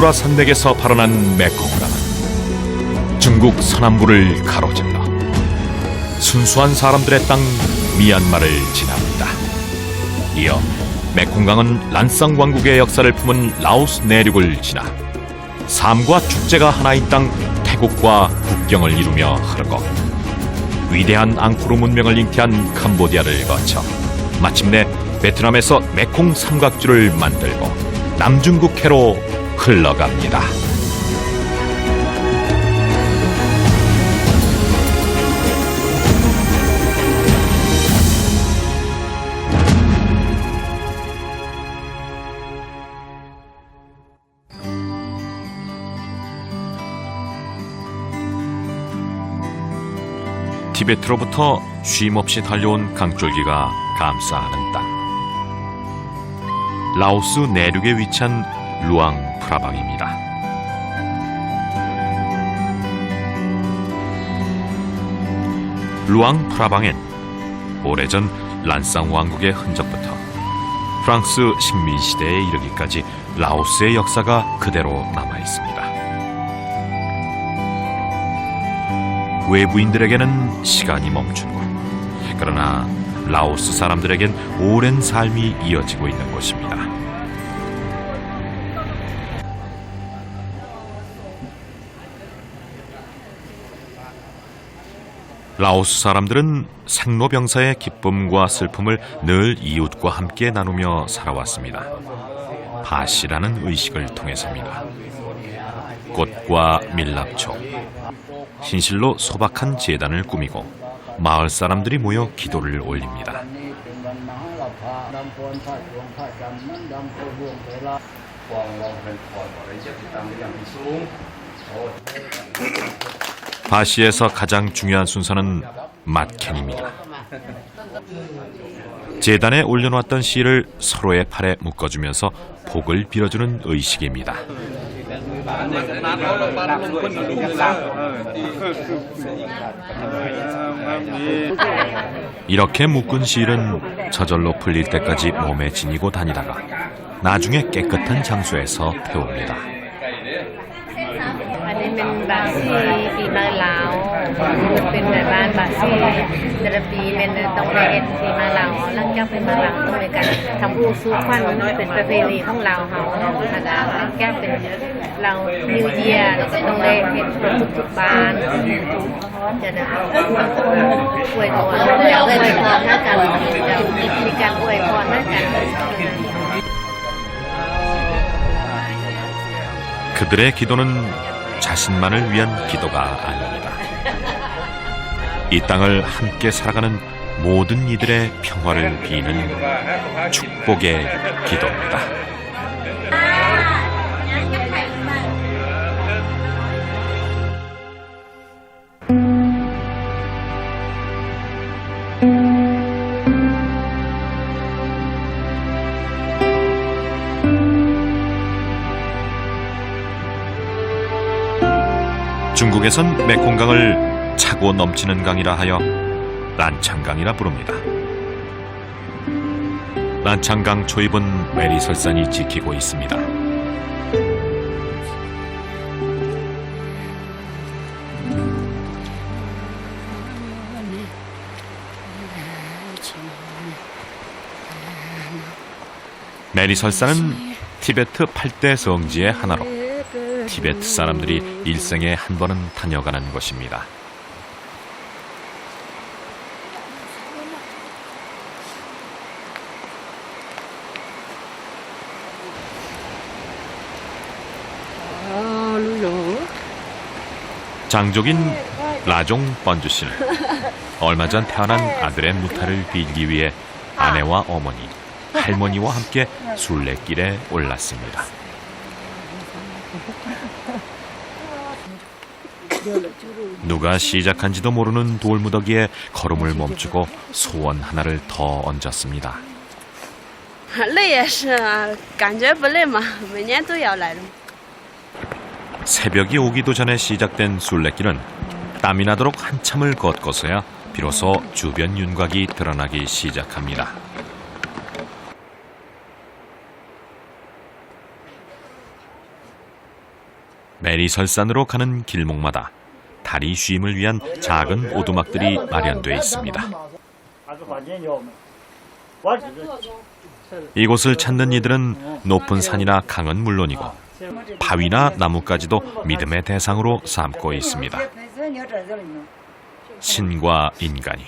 카투라 산맥에서 발원한 메콩강은 중국 서남부를 가로질러 순수한 사람들의 땅 미얀마를 지납니다. 이어 메콩강은 란쌍 왕국의 역사를 품은 라오스 내륙을 지나 삶과 축제가 하나인 땅 태국과 국경을 이루며 흐르고 위대한 앙코르 문명을 잉태한 캄보디아를 거쳐 마침내 베트남에서 메콩 삼각주를 만들고 남중국해로 흘러갑니다. 티베트로부터 쉼없이 달려온 강줄기가 감싸는 땅. 라오스 내륙에 위치한 루앙 프라방입니다. 루앙 프라방엔 오래전 란쌍 왕국의 흔적부터 프랑스 식민시대에 이르기까지 라오스의 역사가 그대로 남아 있습니다. 외부인들에게는 시간이 멈추고, 그러나 라오스 사람들에겐 오랜 삶이 이어지고 있는 곳입니다. 라오스 사람들은 생로병사의 기쁨과 슬픔을 늘 이웃과 함께 나누며 살아왔습니다. 바시라는 의식을 통해서입니다. 꽃과 밀랍초, 신실로 소박한 제단을 꾸미고 마을 사람들이 모여 기도를 올립니다. 바시에서 가장 중요한 순서는 mat캔입니다. 제단에 올려놓았던 씨를 서로의 팔에 묶어주면서 복을 빌어주는 의식입니다. 이렇게 묶은 실은 저절로 풀릴 때까지 몸에 지니고 다니다가 나중에 깨끗한 장소에서 태웁니다. 그들의 기도는 자신만을 위한 기도가 아닙니다. 이 땅을 함께 살아가는 모든 이들의 평화를 비는 축복의 기도입니다. 중국에선 메콩강을 차고 넘치는 강이라 하여 란창강이라 부릅니다. 란창강 초입은 메리설산이 지키고 있습니다. 메리설산은 티베트 8대 성지의 하나로 티베트 사람들이 일생에 한 번은 다녀가는 곳입니다. 장족인 라종 번주 씨는 얼마 전 태어난 아들의 무탈을 빌기 위해 아내와 어머니, 할머니와 함께 순례길에 올랐습니다. 누가 시작한지도 모르는 돌무더기에 걸음을 멈추고 소원 하나를 더 얹었습니다. 새벽이 오기도 전에 시작된 순례길은 땀이 나도록 한참을 걷고서야 비로소 주변 윤곽이 드러나기 시작합니다. 내리설산으로 가는 길목마다 다리 쉼을 위한 작은 오두막들이 마련돼 있습니다. 이곳을 찾는 이들은 높은 산이나 강은 물론이고 바위나 나무까지도 믿음의 대상으로 삼고 있습니다. 신과 인간이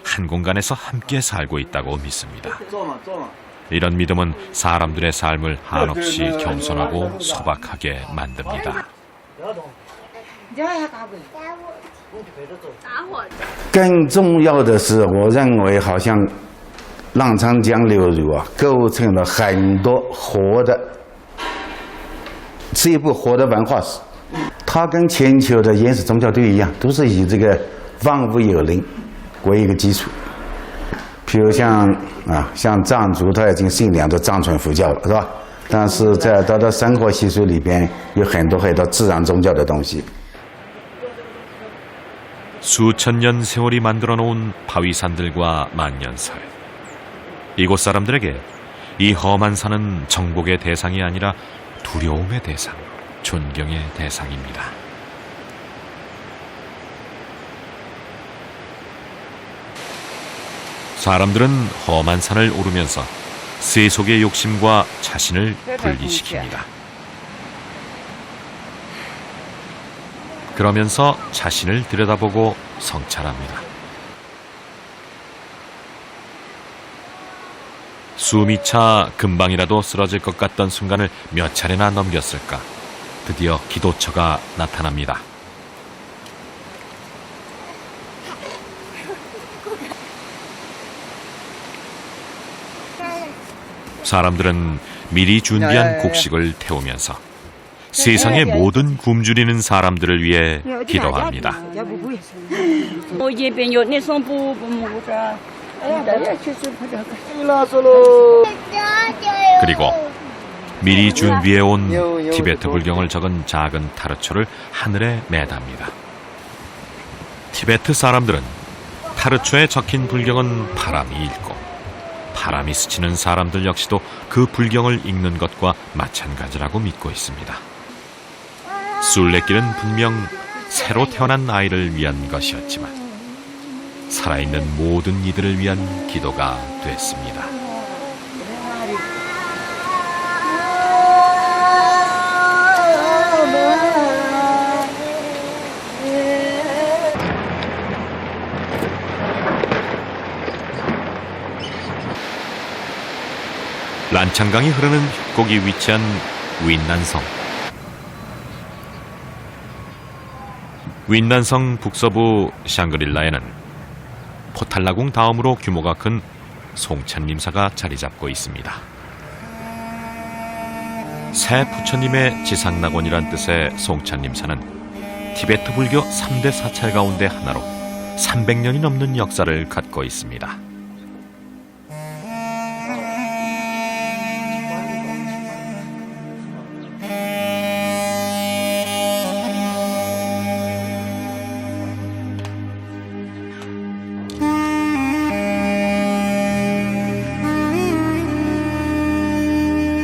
한 공간에서 함께 살고 있다고 믿습니다. 이런 믿음은 사람들의 삶을 한없이 겸손하고 소박하게 만듭니다. 更重要的是，我认为好像浪长江流域啊，构成了很多活的，是一部活的文化史。它跟全球的原始宗教都一样，都是以这个万物有灵为一个基础。比如像藏族，他已经信仰着藏传佛教了，是吧？但是在他的生活习俗里边，有很多自然宗教的东西。 수천 년 세월이 만들어 놓은 바위산들과 만년설. 이곳 사람들에게 이 험한 산은 정복의 대상이 아니라 두려움의 대상, 존경의 대상입니다. 사람들은 험한 산을 오르면서 세속의 욕심과 자신을 분리시킵니다. 그러면서 자신을 들여다보고 성찰합니다. 숨이 차 금방이라도 쓰러질 것 같던 순간을 몇 차례나 넘겼을까. 드디어 기도처가 나타납니다. 사람들은 미리 준비한 곡식을 태우면서 세상의 모든 굶주리는 사람들을 위해 기도합니다. 그리고 미리 준비해온 티베트 불경을 적은 작은 타르초를 하늘에 매답니다. 티베트 사람들은 타르초에 적힌 불경은 바람이 읽고 바람이 스치는 사람들 역시도 그 불경을 읽는 것과 마찬가지라고 믿고 있습니다. 순례길은 분명 새로 태어난 아이를 위한 것이었지만 살아있는 모든 이들을 위한 기도가 됐습니다. 란창강이 흐르는 협곡이 위치한 윈난성. 윈난성 북서부 샹그릴라에는 포탈라궁 다음으로 규모가 큰 송찬림사가 자리 잡고 있습니다. 새 부처님의 지상낙원이란 뜻의 송찬림사는 티베트 불교 3대 사찰 가운데 하나로 300년이 넘는 역사를 갖고 있습니다.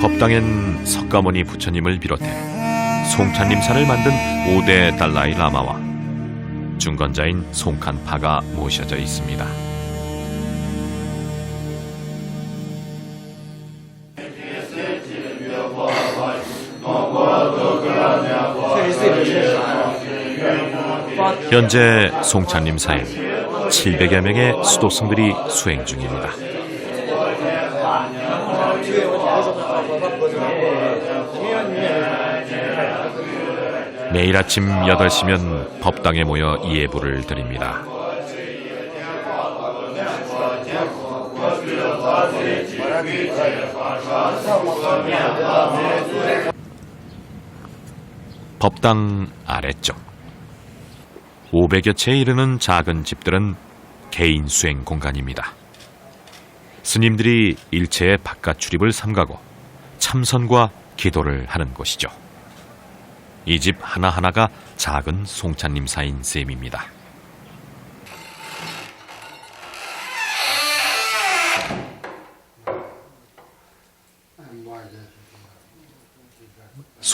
법당엔 석가모니 부처님을 비롯해 송찬림사를 만든 5대 달라이 라마와 중건자인 송칸파가 모셔져 있습니다. 현재 송찬림사엔 700여 명의 수도승들이 수행 중입니다. 내일 아침 8시면 법당에 모여 예불을 드립니다. 법당 아래쪽 500여 채에 이르는 작은 집들은 개인 수행 공간입니다. 스님들이 일체의 바깥 출입을 삼가고 참선과 기도를 하는 곳이죠. 이 집 하나하나가 작은 송찬림사인 셈입니다.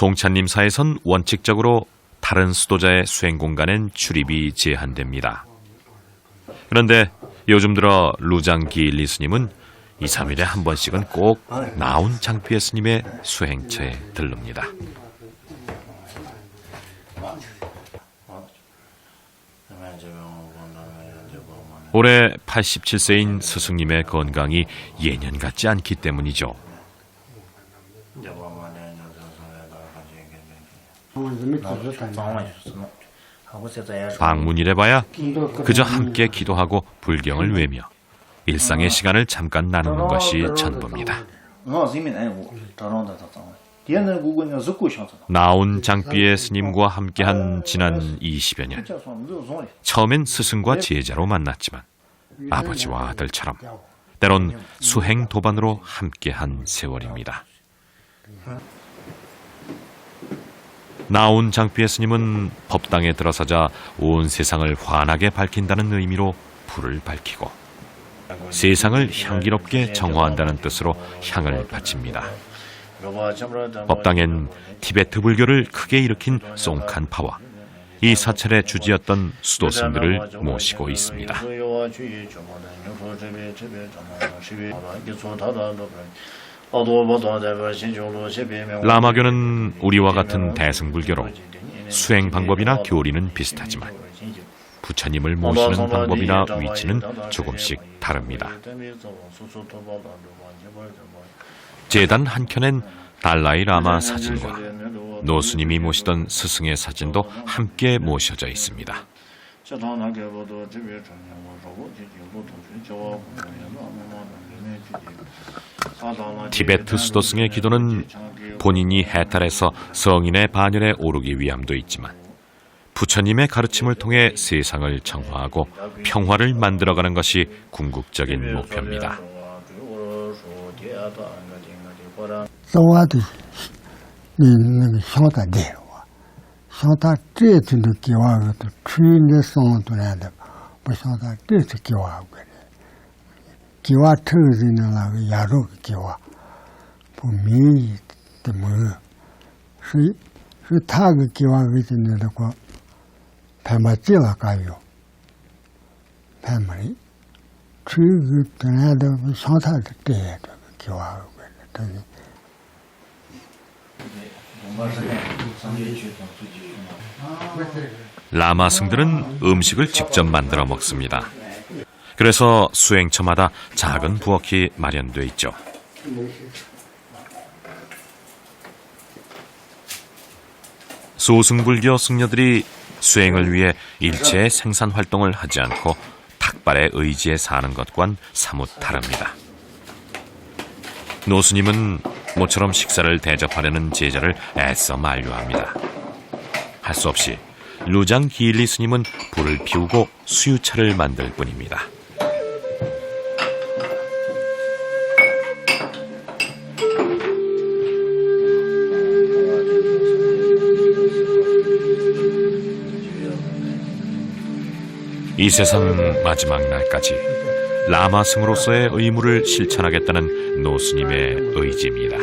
송찬림사에선 원칙적으로 다른 수도자의 수행 공간엔 출입이 제한됩니다. 그런데 요즘 들어 루장기일리 스님은 2, 3일에 한 번씩은 꼭 나온 장피의 스님의 수행처에 들릅니다. 올해 87세인 스승님의 건강이 예년 같지 않기 때문이죠. 방문이래봐야 그저 함께 기도하고 불경을 외며 일상의 시간을 잠깐 나누는 것이 전부입니다. 나온 장비의 스님과 함께한 지난 20여 년. 처음엔 스승과 제자로 만났지만 아버지와 아들처럼 때론 수행 도반으로 함께한 세월입니다. 나온 장비의 스님은 법당에 들어서자 온 세상을 환하게 밝힌다는 의미로 불을 밝히고 세상을 향기롭게 정화한다는 뜻으로 향을 바칩니다. 법당엔 티베트 불교를 크게 일으킨 송칸파와 이 사찰의 주지였던 수도승들을 모시고 있습니다. 라마교는 우리와 같은 대승불교로 수행 방법이나 교리는 비슷하지만 부처님을 모시는 방법이나 위치는 조금씩 다릅니다. 제단 한켠엔 달라이 라마 사진과 노스님이 모시던 스승의 사진도 함께 모셔져 있습니다. 티베트 수도승의 기도는 본인이 해탈해서 성인의 반열에 오르기 위함도 있지만 부처님의 가르침을 통해 세상을 정화하고 평화를 만들어가는 것이 궁극적인 목표입니다. 라마 승들은 음식을 직접 만들어 먹습니다. 그래서 수행처마다 작은 부엌이 마련돼 있죠. 소승불교 승려들이 수행을 위해 일체의 생산 활동을 하지 않고 탁발의 의지에 사는 것과는 사뭇 다릅니다. 노스님은 모처럼 식사를 대접하려는 제자를 애써 만류합니다. 할 수 없이 루장 기일리 스님은 불을 피우고 수유차를 만들 뿐입니다. 이 세상 마지막 날까지 라마승으로서의 의무를 실천하겠다는 노스님의 의지입니다.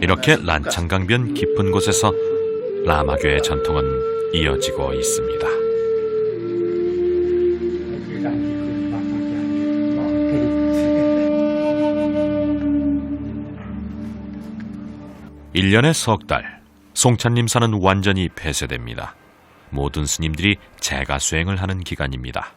이렇게 란창강변 깊은 곳에서 라마교의 전통은 이어지고 있습니다. 1년에 석 달, 송찬림사는 완전히 폐쇄됩니다. 모든 스님들이 제가 수행을 하는 기간입니다.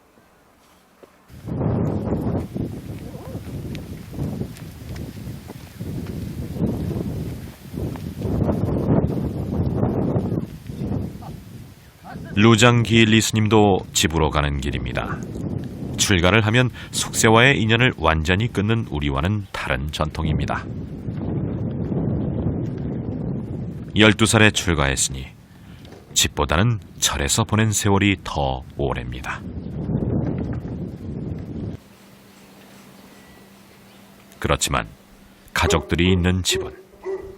루장 기일리 스님도 집으로 가는 길입니다. 출가를 하면 속세와의 인연을 완전히 끊는 우리와는 다른 전통입니다. 12살에 출가했으니 집보다는 절에서 보낸 세월이 더 오래입니다. 그렇지만 가족들이 있는 집은,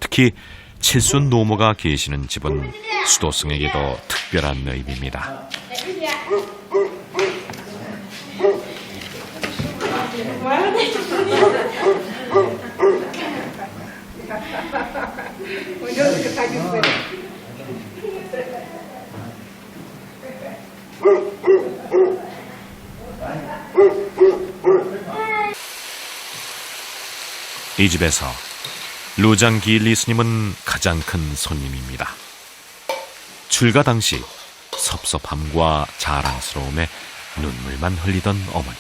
특히 칠순 노모가 계시는 집은 수도승에게도 특별한 의미입니다. 이 집에서 루장 기일리 스님은 가장 큰 손님입니다. 출가 당시 섭섭함과 자랑스러움에 눈물만 흘리던 어머니.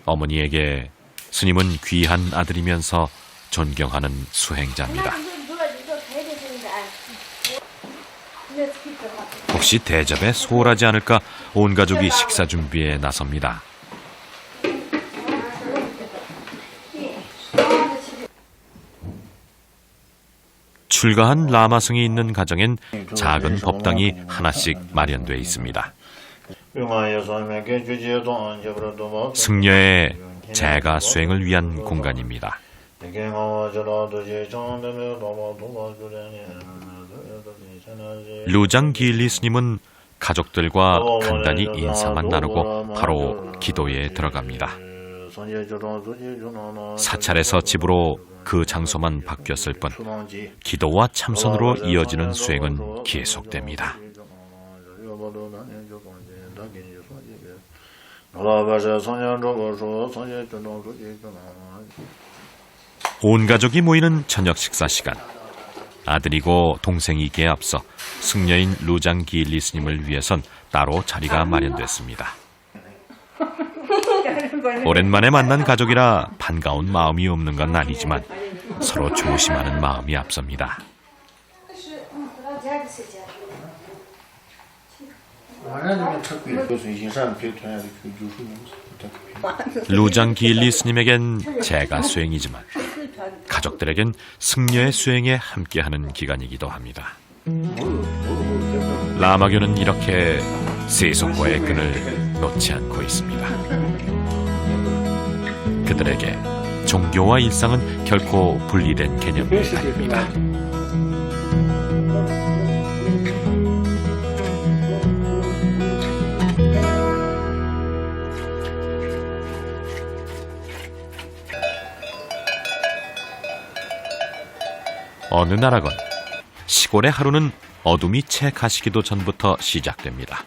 어머니에게 스님은 귀한 아들이면서 존경하는 수행자입니다. 혹시 대접에 소홀하지 않을까 온 가족이 식사 준비에 나섭니다. 출가한 라마승이 있는 가정엔 작은 법당이 하나씩 마련돼 있습니다. 승려의 제가 수행을 위한 공간입니다. 루장 기일리 스님은 가족들과 간단히 인사만 나누고 바로 기도에 들어갑니다. 사찰에서 집으로 그 장소만 바뀌었을 뿐 기도와 참선으로 이어지는 수행은 계속됩니다. 온 가족이 모이는 저녁 식사 시간. 아들이고 동생이기에 앞서 승려인 루장 기일리 스님을 위해선 따로 자리가 마련됐습니다. 오랜만에 만난 가족이라 반가운 마음이 없는 건 아니지만 서로 조심하는 마음이 앞섭니다. 루장 기일리 스님에겐 제가 수행이지만 가족들에겐 승려의 수행에 함께하는 기간이기도 합니다. 라마교는 이렇게 세속과의 끈을 놓지 않고 있습니다. 그들에게 종교와 일상은 결코 분리된 개념이 아닙니다. 어느 나라건 시골의 하루는 어둠이 채 가시기도 전부터 시작됩니다.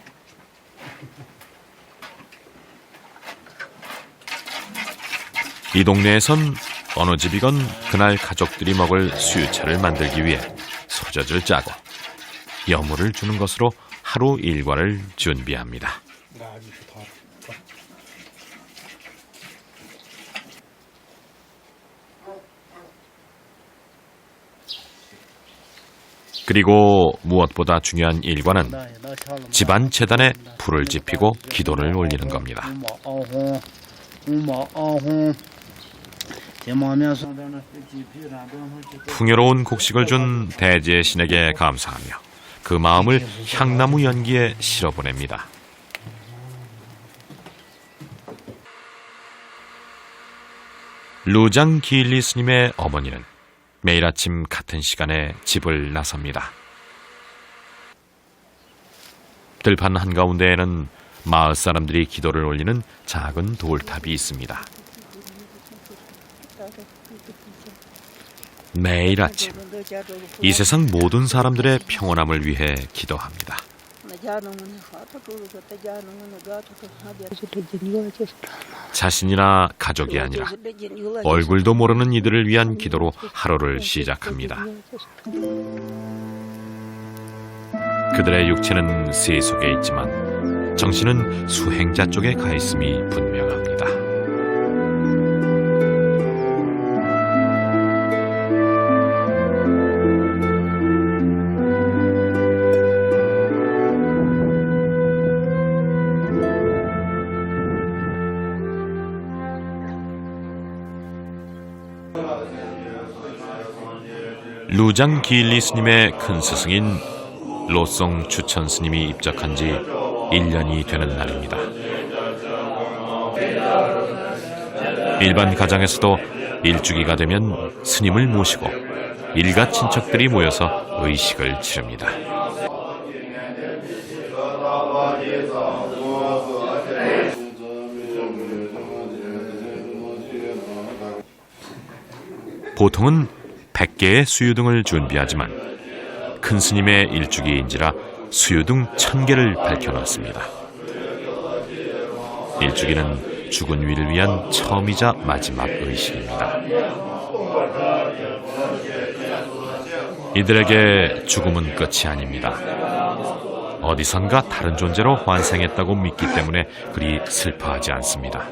이 동네에선 어느 집이건 그날 가족들이 먹을 수유차를 만들기 위해 소젖을 짜고 여물을 주는 것으로 하루 일과를 준비합니다. 그리고 무엇보다 중요한 일과는 집안 재단에 불을 지피고 기도를 올리는 겁니다. 풍요로운 곡식을 준 대지의 신에게 감사하며 그 마음을 향나무 연기에 실어보냅니다. 루장 기일리 스님의 어머니는 매일 아침 같은 시간에 집을 나섭니다. 들판 한가운데에는 마을 사람들이 기도를 올리는 작은 돌탑이 있습니다. 매일 아침 이 세상 모든 사람들의 평온함을 위해 기도합니다. 자신이나 가족이 아니라 얼굴도 모르는 이들을 위한 기도로 하루를 시작합니다. 그들의 육체는 세속에 있지만 정신은 수행자 쪽에 가 있음이 분명합니다. 루장 기일리 스님의 큰 스승인 로송 추천 스님이 입적한 지 1년이 되는 날입니다. 일반 가정에서도 일주기가 되면 스님을 모시고 일가 친척들이 모여서 의식을 치릅니다. 보통은 100개의 수유등을 준비하지만 큰 스님의 일주기인지라 수유등 1000개를 밝혀놨습니다. 일주기는 죽은 위를 위한 처음이자 마지막 의식입니다. 이들에게 죽음은 끝이 아닙니다. 어디선가 다른 존재로 환생했다고 믿기 때문에 그리 슬퍼하지 않습니다.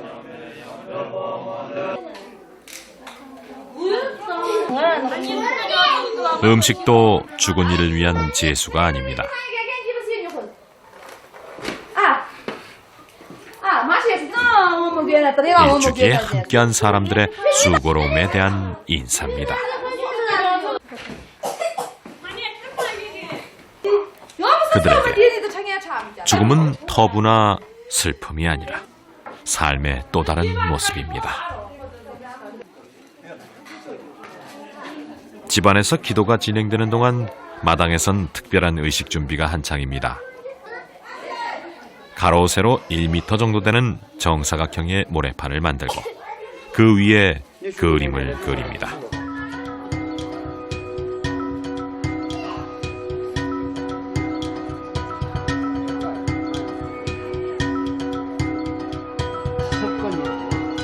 음식도 죽은 이를 위한 제수가 아닙니다. 일주기에 함께한 사람들의 수고로움에 대한 인사입니다. 그들에게 죽음은 터부나 슬픔이 아니라 삶의 또 다른 모습입니다. 집안에서 기도가 진행되는 동안 마당에선 특별한 의식 준비가 한창입니다. 가로 세로 1m 정도 되는 정사각형의 모래판을 만들고 그 위에 그림을 그립니다.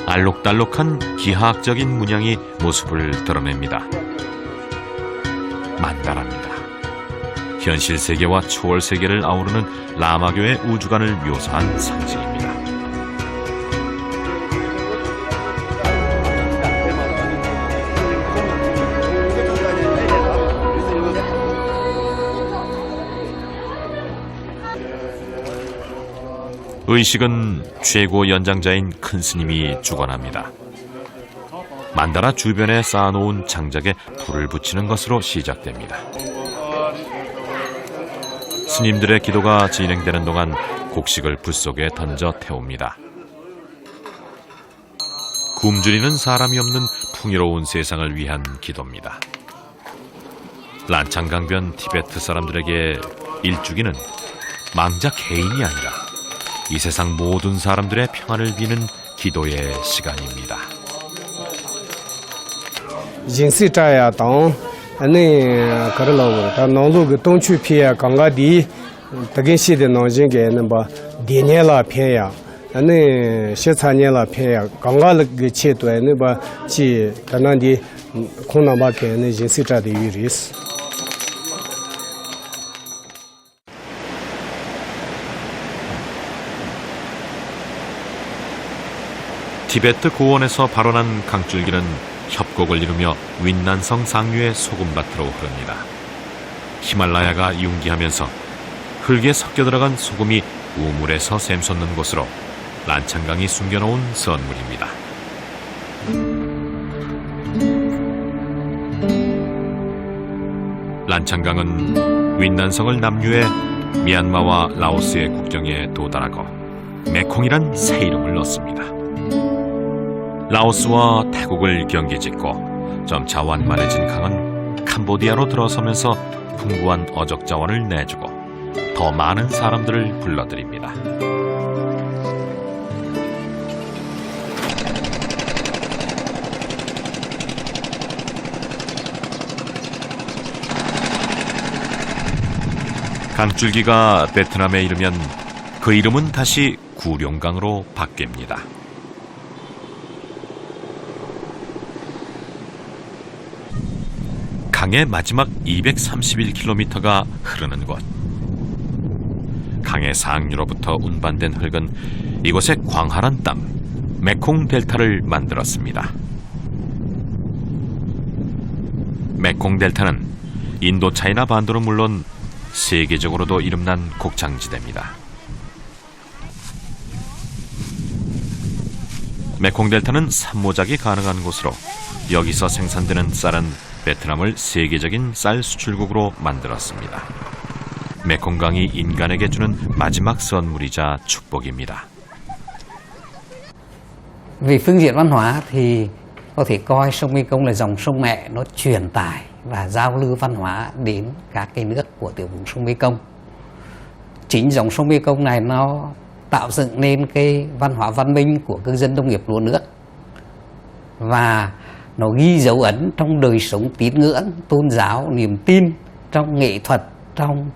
알록달록한 기하학적인 문양이 모습을 드러냅니다. 만다라입니다. 현실 세계와 초월 세계를 아우르는 라마교의 우주관을 묘사한 상징입니다. 의식은 최고 연장자인 큰 스님이 주관합니다. 만다라 주변에 쌓아놓은 장작에 불을 붙이는 것으로 시작됩니다. 스님들의 기도가 진행되는 동안 곡식을 불 속에 던져 태웁니다. 굶주리는 사람이 없는 풍요로운 세상을 위한 기도입니다. 란창강변 티베트 사람들에게 일주기는 망자 개인이 아니라 이 세상 모든 사람들의 평안을 비는 기도의 시간입니다. 인시자야 당 네 그러고 다 농도 그 동추 피해 강가디 대긴시대 농진게 넘바 디네라 피해야 네 시차년라 피해 강가를 그 체도에 지 단한디 콩나마게 네 인시자의 유리스 티베트 고원에서 발원한 강줄기는 협곡을 이루며 윈난성 상류의 소금밭으로 흐릅니다. 히말라야가 융기하면서 흙에 섞여 들어간 소금이 우물에서 샘솟는 곳으로 란창강이 숨겨놓은 선물입니다. 란창강은 윈난성을 남유해 미얀마와 라오스의 국경에 도달하고 메콩이란 새 이름을 얻습니다. 라오스와 태국을 경계짓고 점차 완만해진 강은 캄보디아로 들어서면서 풍부한 어적 자원을 내주고 더 많은 사람들을 불러들입니다. 강줄기가 베트남에 이르면 그 이름은 다시 구룡강으로 바뀝니다. 강의 마지막 231km가 흐르는 곳. 강의 상류로부터 운반된 흙은 이곳의 광활한 땀, 메콩 델타를 만들었습니다. 메콩 델타는 인도 차이나 반도는 물론 세계적으로도 이름난 곡창지대입니다. 메콩 델타는 산모작이 가능한 곳으로 여기서 생산되는 쌀은 베트남을 세계적인 쌀 수출국으로 만들었습니다. 메콩강이 인간에게 주는 마지막 선물이자 축복입니다. Về phương diện văn hóa thì có thể coi sông Mekong là dòng sông mẹ, nó truyền tải và giao lưu văn hóa đến các cái nước của tiểu vùng sông Mekong. Chính dòng sông Mekong này nó tạo dựng nên cái văn hóa văn minh của cư dân nông nghiệp lúa nước và nó ghi dấu ấn trong đời sống tín ngưỡng, tôn giáo, niềm tin, trong nghệ thuật, trong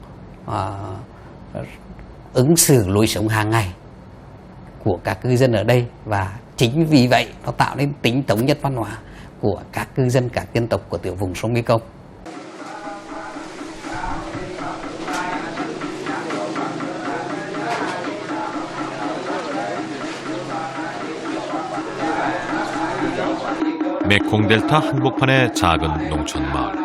ứng xử lối sống hàng ngày của các cư dân ở đây. Và chính vì vậy nó tạo nên tính thống nhất văn hóa của các cư dân, các dân tộc của tiểu vùng sông Mekong. 메콩 델타 한복판의 작은 농촌 마을.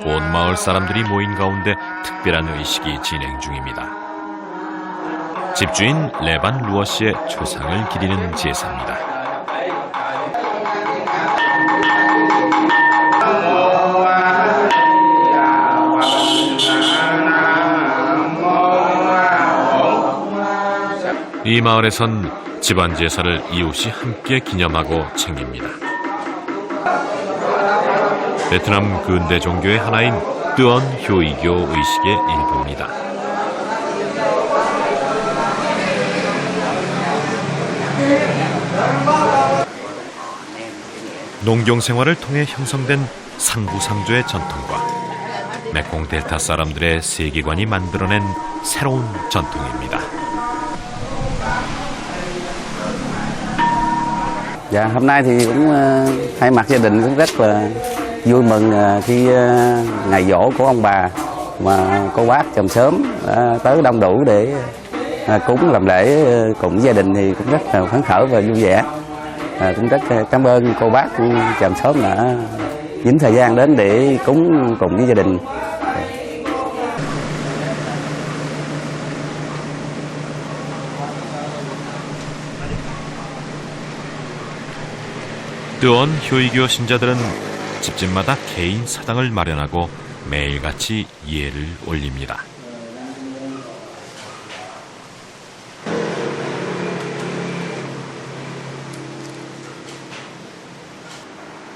온 마을 사람들이 모인 가운데 특별한 의식이 진행 중입니다. 집주인 레반 루어 씨의 초상을 기리는 제사입니다. 이 마을에선 집안 제사를 이웃이 함께 기념하고 챙깁니다. 베트남 근대 종교의 하나인 뜨언 효이교 의식의 일부입니다. 농경 생활을 통해 형성된 상부상조의 전통과 메콩 델타 사람들의 세계관이 만들어낸 새로운 전통입니다. Dạ, hôm nay thì cũng thay mặt gia đình cũng rất là vui mừng khi ngày giỗ của ông bà mà cô bác chồng sớm tới đông đủ để cúng làm lễ cùng gia đình thì cũng rất là phấn khởi và vui vẻ. Cũng rất cảm ơn cô bác chồng sớm đã dành thời gian đến để cúng cùng với gia đình. 뜨언 효이교 신자들은 집집마다 개인 사당을 마련하고 매일같이 예를 올립니다.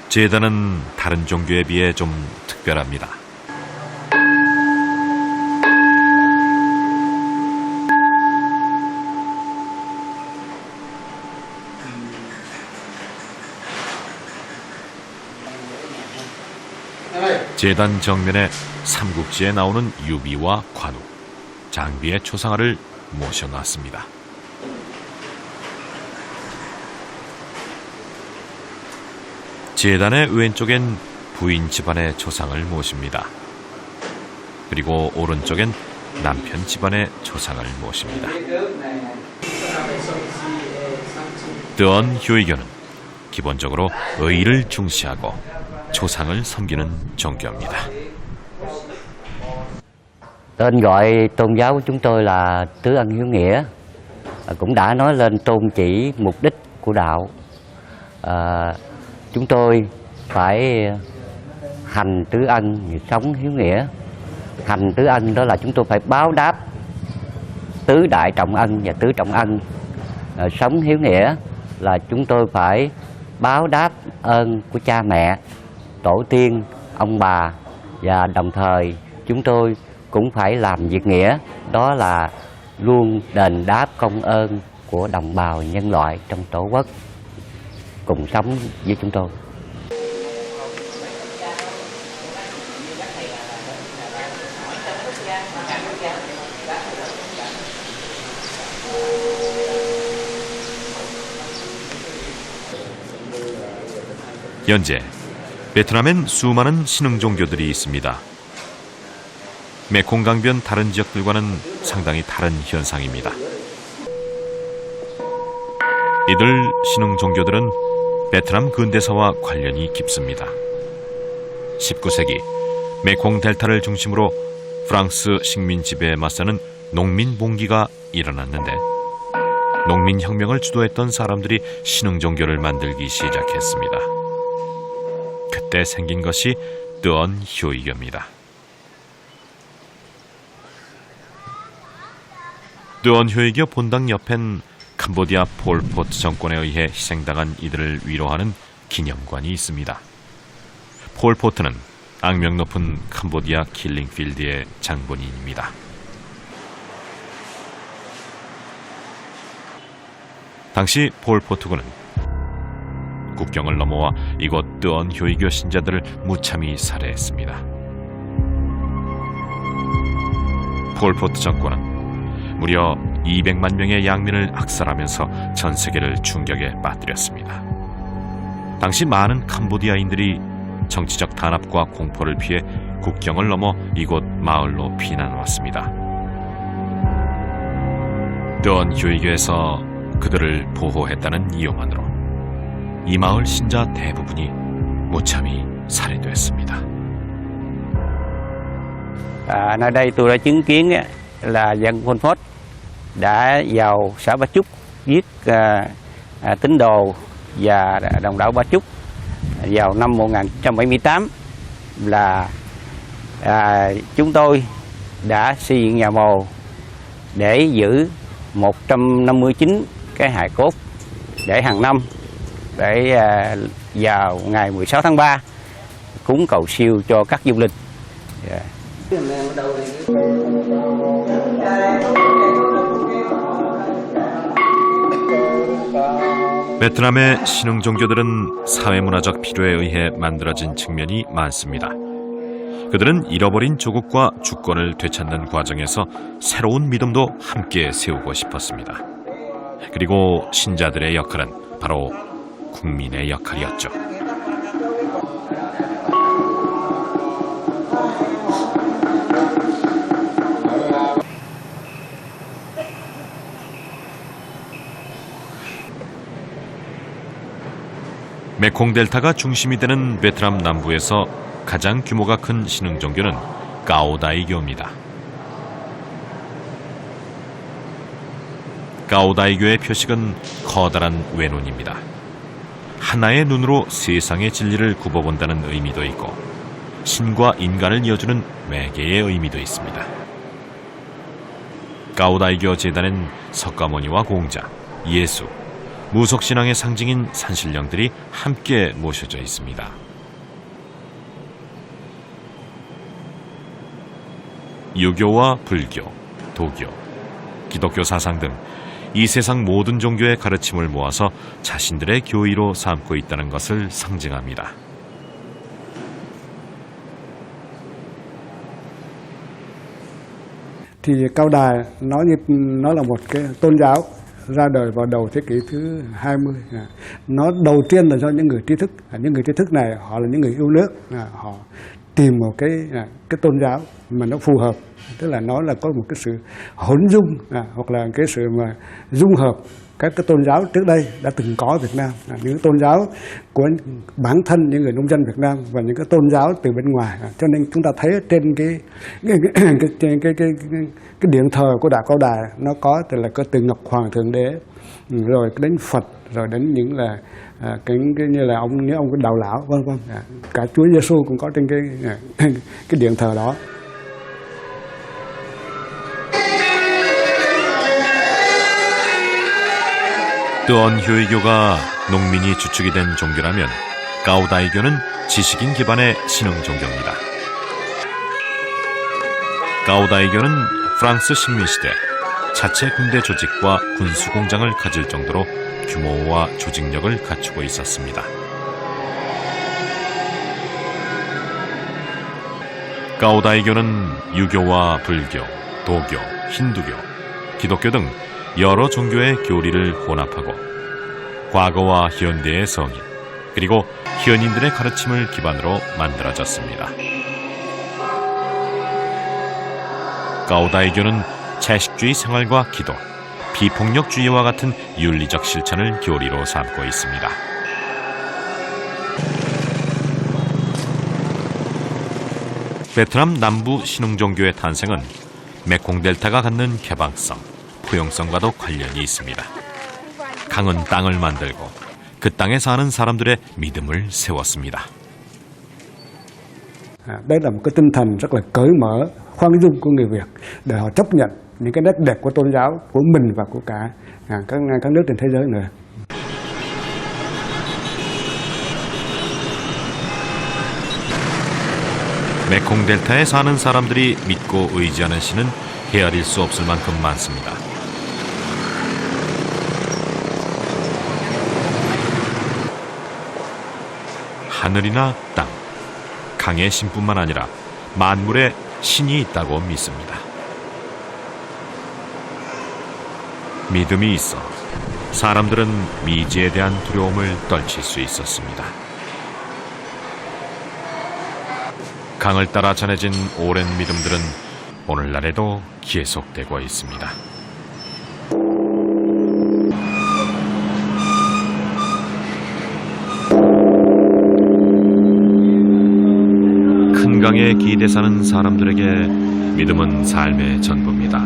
제단은 다른 종교에 비해 좀 특별합니다. 제단 정면에 삼국지에 나오는 유비와 관우, 장비의 초상화를 모셔놨습니다. 제단의 왼쪽엔 부인 집안의 초상을 모십니다. 그리고 오른쪽엔 남편 집안의 초상을 모십니다. 뜨언 효이교는 기본적으로 의를 중시하고 초상을 섬기는 종교입니다. Tên gọi tôn giáo của chúng tôi là Tứ Ân Hiếu Nghĩa, cũng đã nói lên tôn chỉ mục đích của đạo. Chúng tôi phải hành tứ ân, sống hiếu nghĩa. Hành tứ ân đó là chúng tôi phải báo đáp tứ đại trọng ân và tứ trọng ân. Sống hiếu nghĩa là chúng tôi phải báo đáp ơn của cha mẹ, tổ tiên, ông bà, và đồng thời chúng tôi cũng phải làm việc nghĩa, đó là luôn đền đáp công ơn của đồng bào nhân loại trong tổ quốc cùng sống với chúng tôi. 현재 베트남엔 수많은 신흥 종교들이 있습니다. 메콩 강변 다른 지역들과는 상당히 다른 현상입니다. 이들 신흥 종교들은 베트남 근대사와 관련이 깊습니다. 19세기 메콩 델타를 중심으로 프랑스 식민 지배에 맞서는 농민 봉기가 일어났는데 농민 혁명을 주도했던 사람들이 신흥 종교를 만들기 시작했습니다. 그때 생긴 것이 뜨언 효이교입니다. 뜨언 효이교 본당 옆엔 캄보디아 폴포트 정권에 의해 희생당한 이들을 위로하는 기념관이 있습니다. 폴포트는 악명 높은 캄보디아 킬링필드의 장본인입니다. 당시 폴포트군은 국경을 넘어와 이곳 뜨언 효이교 신자들을 무참히 살해했습니다. 폴포트 정권은 무려 200만 명의 양민을 학살하면서 전 세계를 충격에 빠뜨렸습니다. 당시 많은 캄보디아인들이 정치적 탄압과 공포를 피해 국경을 넘어 이곳 마을로 피난 왔습니다. 뜨언 효이교에서 그들을 보호했다는 이유만으로 이 마을 신자 대부분이 무참히 살해됐습니다. Nơi đây tôi đã chứng kiến là dân Pol Pot đã vào xã Ba Chúc giết tín đồ và đồng đạo Ba Chúc vào năm 1978. Là chúng tôi đã xây dựng nhà mồ để giữ 159 cái hài cốt để hàng năm để vào ngày 16 tháng 3 cúng cầu siêu cho các du lịch. 베트남의 신흥 종교들은 사회문화적 필요에 의해 만들어진 측면이 많습니다. 그들은 잃어버린 조국과 주권을 되찾는 과정에서 새로운 믿음도 함께 세우고 싶었습니다. 그리고 신자들의 역할은 바로 국민의 역할이었죠. 메콩 델타가 중심이 되는 베트남 남부에서 가장 규모가 큰 신흥 종교는 까오다이교입니다. 까오다이교의 표식은 커다란 외눈입니다. 하나의 눈으로 세상의 진리를 굽어본다는 의미도 있고 신과 인간을 이어주는 매개의 의미도 있습니다. 까오다이교 제단엔 석가모니와 공자, 예수, 무속신앙의 상징인 산신령들이 함께 모셔져 있습니다. 유교와 불교, 도교, 기독교 사상 등 이 세상 모든 종교의 가르침을 모아서 자신들의 교의로 삼고 있다는 것을 상징합니다. Thì Cao Đài nó là một cái tôn giáo ra đời vào đầu thế kỷ thứ 20. Nó đầu tiên là do những người trí thức. Những người trí thức này họ là những người yêu nước, họ tìm một cái tôn giáo mà nó phù hợp, tức là nó là có một cái sự hỗn dung hoặc là cái sự mà dung hợp các cái tôn giáo trước đây đã từng có ở Việt Nam, những tôn giáo của bản thân những người nông dân Việt Nam và những cái tôn giáo từ bên ngoài. Cho nên chúng ta thấy trên cái điện thờ của đạo Cao Đài nó có từ Ngọc Hoàng Thượng Đế rồi đến Phật rồi đến những là cái như là ông cái Đạo Lão vân vân, cả Chúa Giêsu cũng có trên cái điện thờ đó. 뜨언 효이교가 농민이 주축이 된 종교라면 까오다이교는 지식인 기반의 신흥 종교입니다. 까오다이교는 프랑스 식민시대 자체 군대 조직과 군수 공장을 가질 정도로 규모와 조직력을 갖추고 있었습니다. 까오다이교는 유교와 불교, 도교, 힌두교, 기독교 등 여러 종교의 교리를 혼합하고 과거와 현대의 성인 그리고 현인들의 가르침을 기반으로 만들어졌습니다. 까오다이교는 채식주의 생활과 기도, 비폭력주의와 같은 윤리적 실천을 교리로 삼고 있습니다. 베트남 남부 신흥종교의 탄생은 메콩 델타가 갖는 개방성, 포용성과도 관련이 있습니다. 강은 땅을 만들고 그 땅에 사는 사람들의 믿음을 세웠습니다. Đây là một cái tinh thần rất là cởi mở, khoan dung của người Việt để họ chấp nhận những cái nét đẹp của tôn giáo của mình và của cả các nước trên thế giới nữa. 메콩 델타에 사는 사람들이 믿고 의지하는 신은 헤아릴 수 없을 만큼 많습니다. 하늘이나 땅, 강의 신뿐만 아니라 만물에 신이 있다고 믿습니다. 믿음이 있어 사람들은 미지에 대한 두려움을 떨칠 수 있었습니다. 강을 따라 전해진 오랜 믿음들은 오늘날에도 계속되고 있습니다. 큰 강에 기대 사는 사람들에게 믿음은 삶의 전부입니다.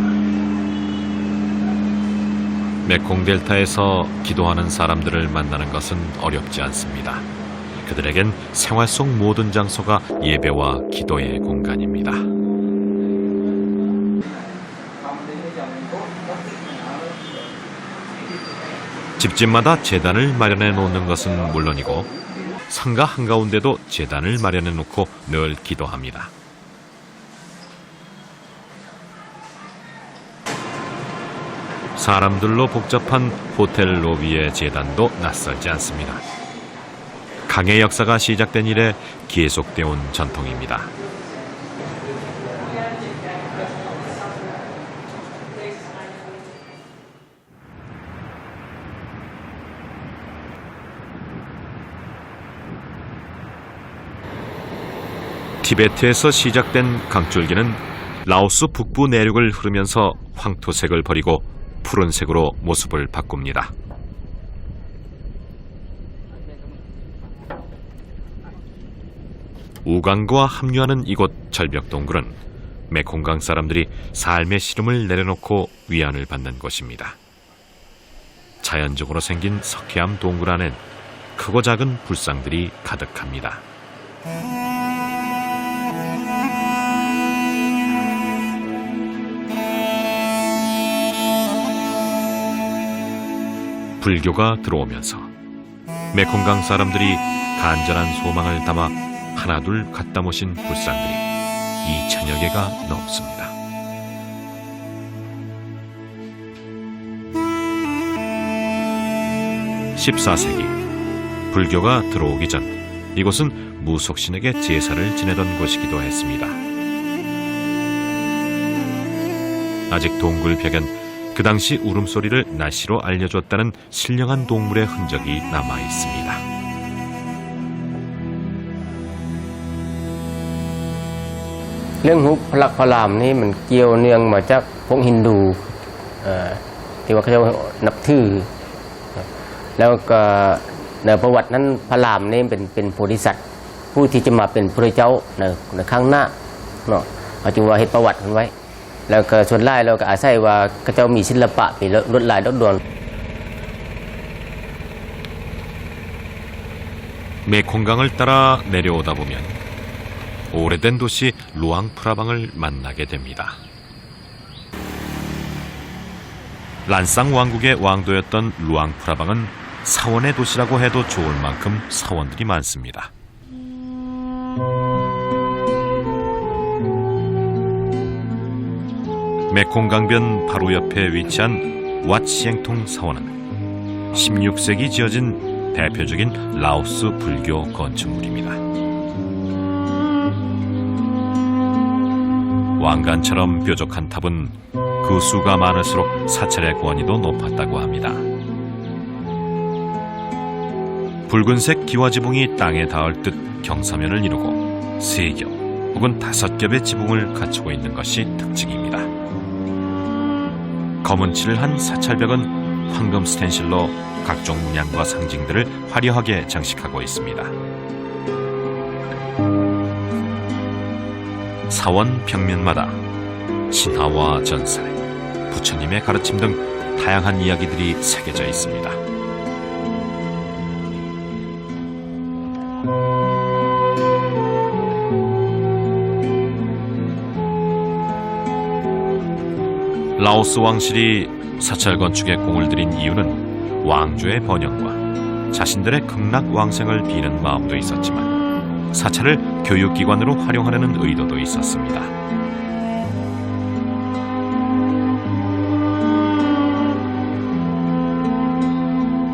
메콩 델타에서 기도하는 사람들을 만나는 것은 어렵지 않습니다. 그들에겐 생활 속 모든 장소가 예배와 기도의 공간입니다. 집집마다 제단을 마련해 놓는 것은 물론이고 상가 한가운데도 제단을 마련해 놓고 늘 기도합니다. 사람들로 복잡한 호텔 로비의 제단도 낯설지 않습니다. 강의 역사가 시작된 이래 계속되어 온 전통입니다. 티베트에서 시작된 강줄기는 라오스 북부 내륙을 흐르면서 황토색을 버리고 푸른색으로 모습을 바꿉니다. 우강과 합류하는 이곳 절벽동굴은 메콩강 사람들이 삶의 시름을 내려놓고 위안을 받는 곳입니다. 자연적으로 생긴 석회암 동굴 안엔 크고 작은 불상들이 가득합니다. 불교가 들어오면서 메콩강 사람들이 간절한 소망을 담아 하나둘 갖다 모신 불상들이 2,000여 개가 넘습니다. (14세기) 불교가 들어오기 전 이곳은 무속신에게 제사를 지내던 곳이기도 했습니다. 아직 동굴 벽엔 그 당시 울음소리를 나시로 알려줬다는 신령한 동물의 흔적이 남아 있습니다. Lương hút Lạc Phà Làmนี่มันเกี่ยวเนื่องมาจากพวกฮินดูที่ว่าเขานับถือแล้วก็ในประวัตินั้นพระรามนี่เป็นโพธิสัตว์ผู้ที่จะมาเป็นพระเจ้าในข้างหน้าเนาะเขาจึงว่าเฮ็ดประวัติกันไว้แล้วก็ส่วนหลายเราก็อาศัยว่าเขาเจ้ามีศิลปะเป็นลวดลายดอกดวง 메콩강을 따라 내려오다 보면 오래된 도시 루앙프라방을 만나게 됩니다. 란상 왕국의 왕도였던 루앙프라방은 사원의 도시라고 해도 좋을 만큼 사원들이 많습니다. 메콩강변 바로 옆에 위치한 왓시앵통 사원은 16세기 지어진 대표적인 라오스 불교 건축물입니다. 왕관처럼 뾰족한 탑은 그 수가 많을수록 사찰의 권위도 높았다고 합니다. 붉은색 기와지붕이 땅에 닿을 듯 경사면을 이루고 3겹 혹은 5겹의 지붕을 갖추고 있는 것이 특징입니다. 검은 칠을 한 사찰벽은 황금 스텐실로 각종 문양과 상징들을 화려하게 장식하고 있습니다. 사원 벽면마다 신화와 전설, 부처님의 가르침 등 다양한 이야기들이 새겨져 있습니다. 라오스 왕실이 사찰 건축에 공을 들인 이유는 왕조의 번영과 자신들의 극락 왕생을 비는 마음도 있었지만 사찰을 교육기관으로 활용하려는 의도도 있었습니다.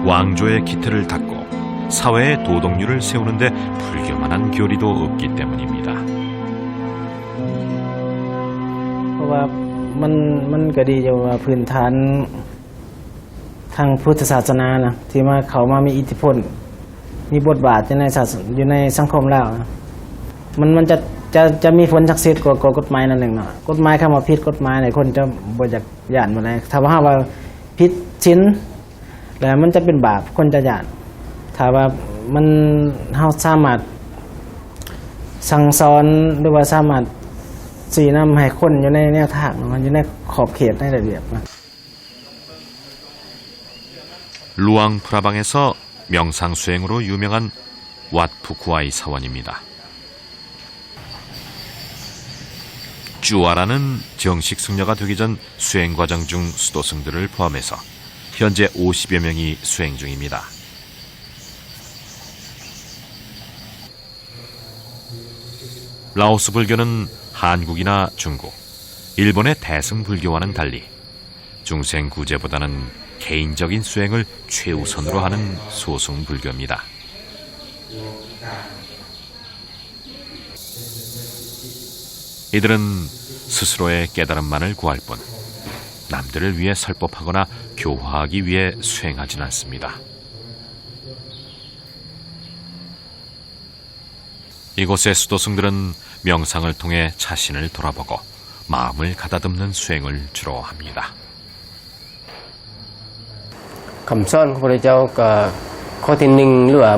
왕조의 기틀을 닦고 사회의 도덕률을 세우는데 불교만한 교리도 없기 때문입니다. เพราะว่ามันก็ดีอยู่ว่าพื้นฐานทางพุทธศาสนานะที่มาเขามามีอิทธิพลมีบทบาทอยู่ในสังคมแล้วนะมันจะมีผลศักดิ์สิทธิ์กว่ากฎหมายนั่นเองเนาะกฎหมายเข้ามาผิดกฎหมายเนี่ยคนจะบ่อยากย่านบ่ได้ถ้าว่าผิดศีลแล้วมันจะเป็นบาปคนจะย่านถ้าว่ามันเฮาสามารถสั่งสอนหรือว่าสามารถชี้นำให้คนอยู่ในแนวทางมันอยู่ในขอบเขตในระเบียบนะ 루앙 프라방에서 명상 수행으로 유명한 왓푸쿠아이 사원입니다. 쭈아라는 정식 승려가 되기 전 수행 과정 중 수도승들을 포함해서 현재 50여 명이 수행 중입니다. 라오스 불교는 한국이나 중국, 일본의 대승 불교와는 달리 중생 구제보다는 개인적인 수행을 최우선으로 하는 소승 불교입니다. 이들은 스스로의 깨달음만을 구할 뿐 남들을 위해 설법하거나 교화하기 위해 수행하진 않습니다. 이곳의 수도승들은 명상을 통해 자신을 돌아보고 마음을 가다듬는 수행을 주로 합니다. คำสอนของพระพุทธเจ้าก็ข้อที่หนึ่งหรือว่า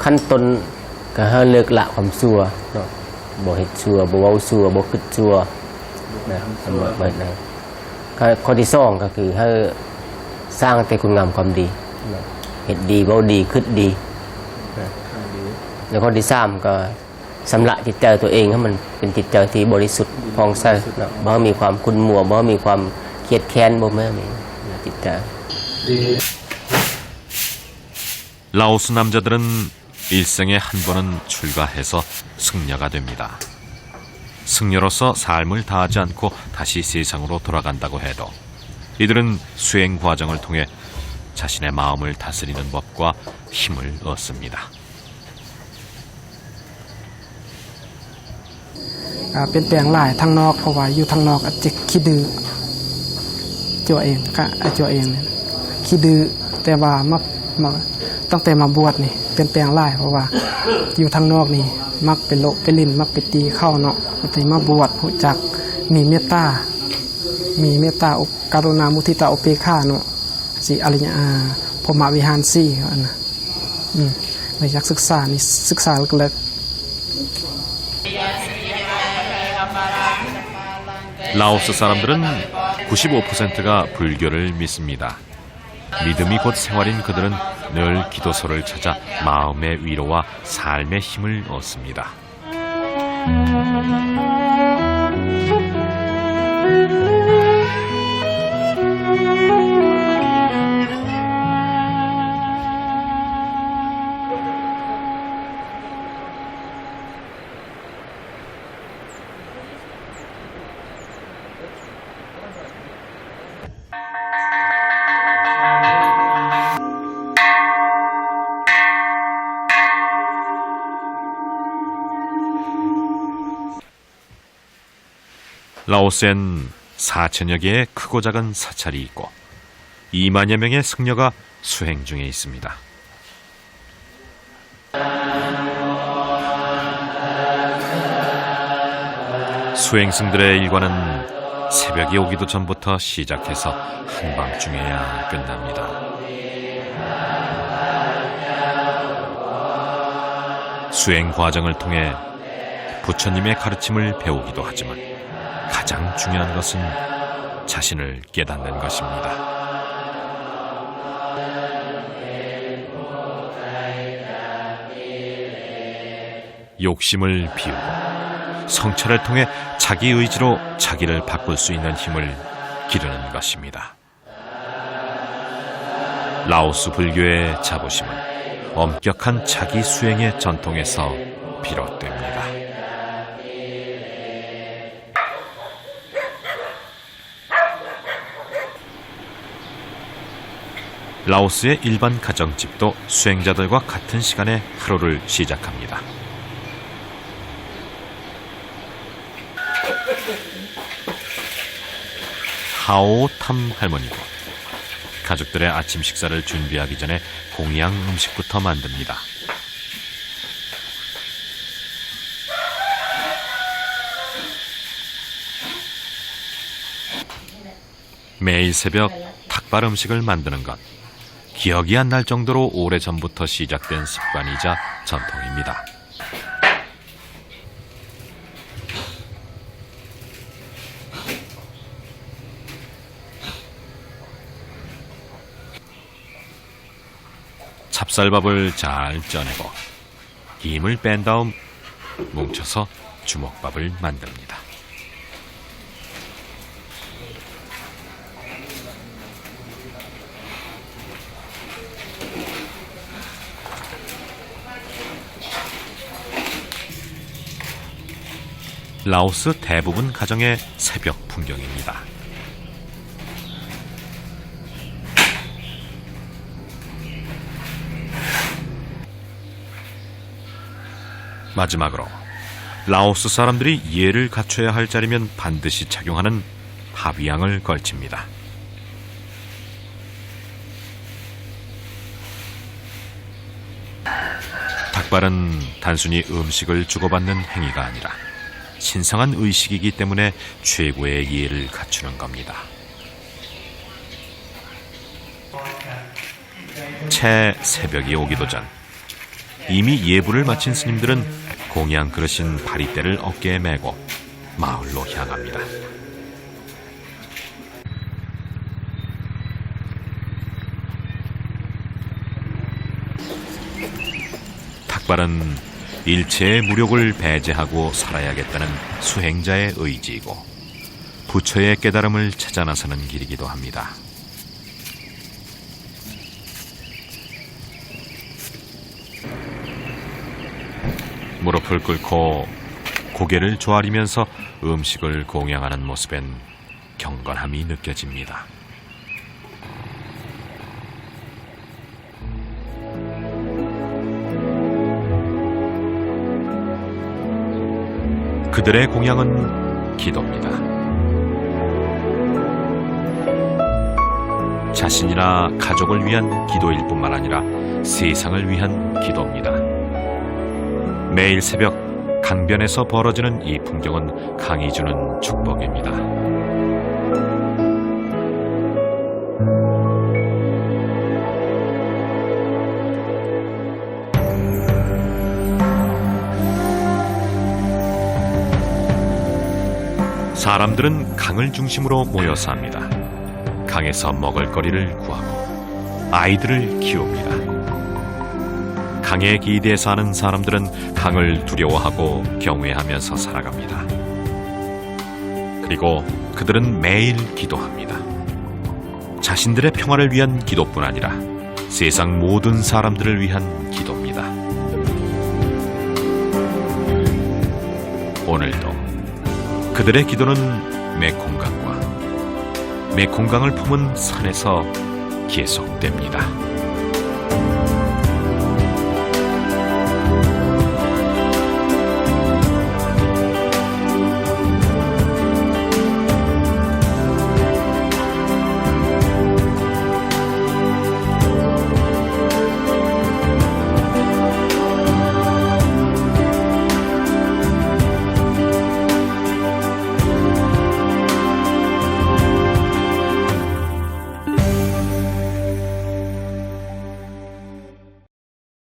ขั้นต้นก็ให้เลิกละความชั่วเนาะบ่เฮ็ดชั่วบ่เว้าชั่วบ่คิดชั่วนะแบบนั้นข้อที่สองก็คือให้สร้างแต่คุณงามความดีเฮ็ดดีเว้าดีคิดดีแล้วข้อที่สามก็สำละจิตใจตัวเองให้มันเป็นจิตใจที่บริสุทธิ์ผ่องใสบ่มีความขุ่นมัวบ่มีความเครียดแค้นบ่แม่มีจิตใจ 라오스 남자들은 일생에 한 번은 출가해서 승려가 됩니다. 승려로서 삶을 다하지 않고 다시 세상으로 돌아간다고 해도 이들은 수행 과정을 통해 자신의 마음을 다스리는 법과 힘을 얻습니다. เปลี่ยนแปลงหลายทางนอกเพราะว่าอยู่ทางนอกอาจจะขี้ดื้อตัวเองก็ตัวเองขี้ดื้อแต่ว่ามาตั้งแต่มาบวชนี่เปลี่ยนแปลงหลายเพราะว่าอยู่ทางนอกนี่มักเป็นโลเป็นลิ้นมักเป็นตีเข้าเนาะแต่มาบวชรู้จักมีเมตตาการุณามุทิตาอุเบกขาเนาะสิอริยพรหมวิหาร4อันน่ะเลยอยากศึกษานี่ศึกษาเล็ก 라오스 사람들은 95%가 불교를 믿습니다. 믿음이 곧 생활인 그들은 늘 기도소를 찾아 마음의 위로와 삶의 힘을 얻습니다. 라오스엔 4천여 개의 크고 작은 사찰이 있고 2만여 명의 승려가 수행 중에 있습니다. 수행승들의 일과는 새벽이 오기도 전부터 시작해서 한밤중에야 끝납니다. 수행 과정을 통해 부처님의 가르침을 배우기도 하지만 가장 중요한 것은 자신을 깨닫는 것입니다. 욕심을 비우고 성찰을 통해 자기 의지로 자기를 바꿀 수 있는 힘을 기르는 것입니다. 라오스 불교의 자부심은 엄격한 자기 수행의 전통에서 비롯됩니다. 라오스의 일반 가정집도 수행자들과 같은 시간에 하루를 시작합니다. 하오탐 할머니도 가족들의 아침 식사를 준비하기 전에 공양 음식부터 만듭니다. 매일 새벽 닭발 음식을 만드는 것, 기억이 안 날 정도로 오래전부터 시작된 습관이자 전통입니다. 찹쌀밥을 잘 쪄내고 김을 뺀 다음 뭉쳐서 주먹밥을 만듭니다. 라오스 대부분 가정의 새벽 풍경입니다. 마지막으로 라오스 사람들이 예를 갖춰야 할 자리면 반드시 착용하는 하비앙을 걸칩니다. 닭발은 단순히 음식을 주고받는 행위가 아니라 신성한 의식이기 때문에 최고의 예를 갖추는 겁니다. 채 새벽이 오기도 전 이미 예불을 마친 스님들은 공양 그릇인 바리떼를 어깨에 메고 마을로 향합니다. 닭발은 일체의 무력을 배제하고 살아야겠다는 수행자의 의지이고 부처의 깨달음을 찾아 나서는 길이기도 합니다. 무릎을 꿇고 고개를 조아리면서 음식을 공양하는 모습엔 경건함이 느껴집니다. 그들의 공양은 기도입니다. 자신이나 가족을 위한 기도일 뿐만 아니라 세상을 위한 기도입니다. 매일 새벽 강변에서 벌어지는 이 풍경은 강이 주는 축복입니다. 사람들은 강을 중심으로 모여 삽니다. 강에서 먹을거리를 구하고 아이들을 키웁니다. 강에 기대해 사는 사람들은 강을 두려워하고 경외하면서 살아갑니다. 그리고 그들은 매일 기도합니다. 자신들의 평화를 위한 기도뿐 아니라 세상 모든 사람들을 위한 기도입니다. 오늘도 그들의 기도는 메콩강과 메콩강을 품은 산에서 계속됩니다.